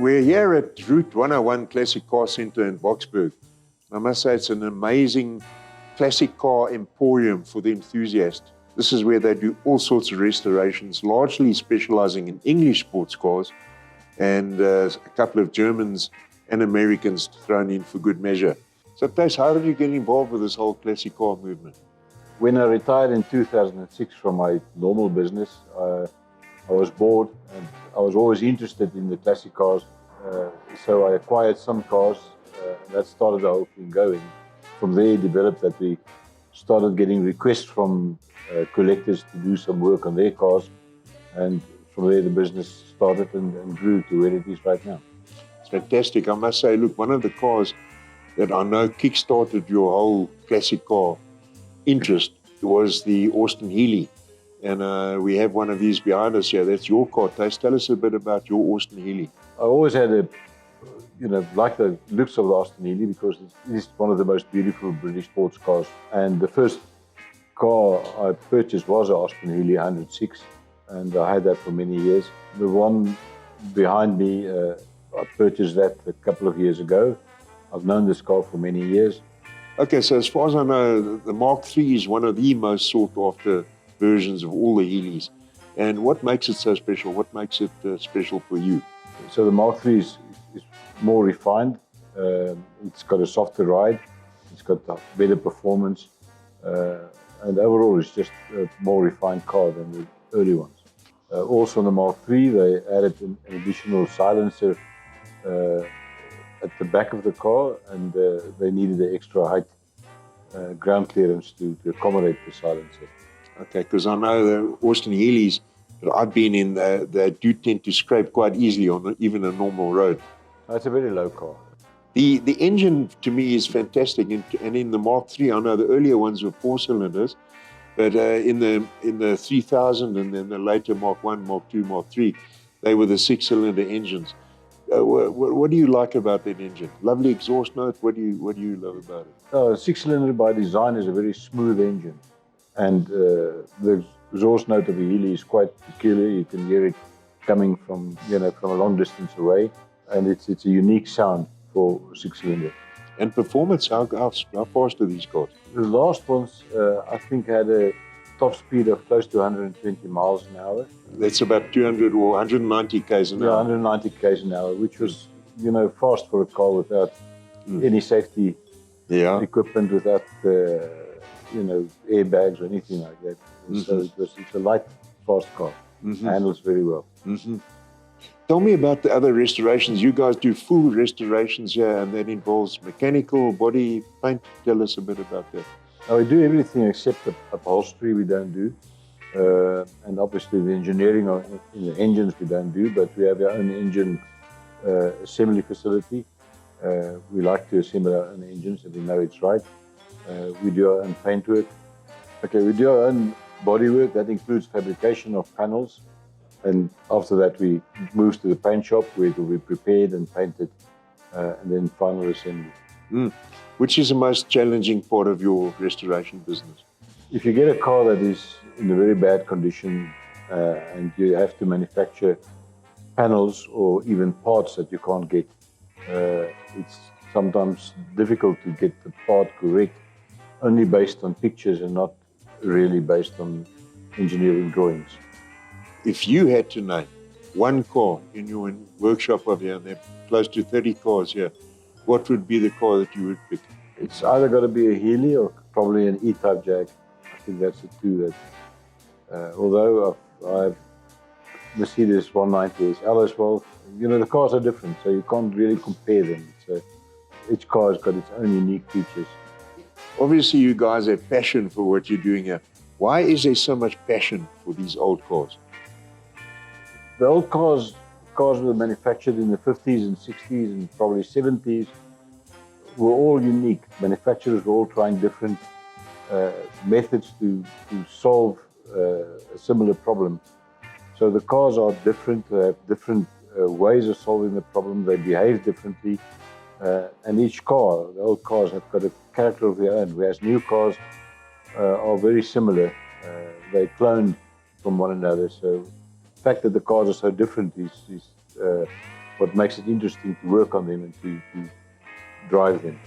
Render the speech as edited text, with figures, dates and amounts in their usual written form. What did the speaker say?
We're here at Route 101 Classic Car Centre in Boksburg. I must say it's an amazing classic car emporium for the enthusiast. This is where they do all sorts of restorations, largely specializing in English sports cars, and a couple of Germans and Americans thrown in for good measure. So, Thijs, how did you get involved with this whole classic car movement? When I retired in 2006 from my normal business, I was bored and I was always interested in the classic cars. So I acquired some cars, and that started the whole thing going. From there, it developed that we started getting requests from collectors to do some work on their cars. And from there, the business started and grew to where it is right now. It's fantastic. I must say, look, one of the cars that I know kick-started your whole classic car interest was the Austin Healey. And we have one of these behind us here. That's your car. Tell us a bit about your Austin Healey. I always had like the looks of the Austin Healey because it is one of the most beautiful British sports cars. And the first car I purchased was an Austin Healey 106, and I had that for many years. The one behind me, I purchased that a couple of years ago. I've known this car for many years. Okay, so as far as I know, the Mark III is one of the most sought after versions of all the Healeys. And what makes it so special? What makes it special for you? So the Mark III is more refined. It's got a softer ride. It's got a better performance. And overall, it's just a more refined car than the early ones. Also on the Mark III, they added an additional silencer at the back of the car, and they needed the extra height ground clearance to accommodate the silencer. Okay, because I know the Austin Healeys that I've been in, they do tend to scrape quite easily on even a normal road. It's a very low car. The engine to me is fantastic, and in the Mark III, I know the earlier ones were 4 cylinders, but in the 3000 and then the later Mark I, Mark II, Mark III, they were the 6-cylinder engines. What do you like about that engine? Lovely exhaust note. What do you love about it? 6-cylinder by design is a very smooth engine, and the exhaust note of a Healey is quite peculiar. You can hear it coming from a long distance away, and it's a unique sound for 6-cylinder. And performance, how fast are these cars? The last ones, I think, had a top speed of close to 120 miles an hour. That's about 200 or 190 k's an hour. Yeah, 190 k's an hour, which was, fast for a car without any safety equipment, without, airbags or anything like that. So it's a light, fast car. Handles very well. Tell me about the other restorations. You guys do full restorations here, and that involves mechanical, body, paint. Tell us a bit about that. Now, we do everything except the upholstery we don't do. And obviously the engineering in the engines we don't do, but we have our own engine assembly facility. We like to assemble our own engines and we know it's right. We do our own paint work. Okay, we do our own body work. That includes fabrication of panels. And after that, we move to the paint shop where it will be prepared and painted, and then final assembly. Which is the most challenging part of your restoration business? If you get a car that is in a very bad condition and you have to manufacture panels or even parts that you can't get, it's sometimes difficult to get the part correct, only based on pictures and not really based on engineering drawings. If you had to name one car in your workshop over here, and there are close to 30 cars here, what would be the car that you would pick? It's either got to be a Healey or probably an E-Type Jag. I think that's the two that, although I've Mercedes 190 SL as well, the cars are different, so you can't really compare them. So each car has got its own unique features. Obviously, you guys have passion for what you're doing here. Why is there so much passion for these old cars? The old cars were manufactured in the 50s and 60s and probably 70s, were all unique. Manufacturers were all trying different methods to solve a similar problem. So the cars are different, they have different ways of solving the problem, they behave differently, and each car, the old cars, have got a character of their own, whereas new cars are very similar. They're cloned from one another. So the fact that the cars are so different is what makes it interesting to work on them and to drive them.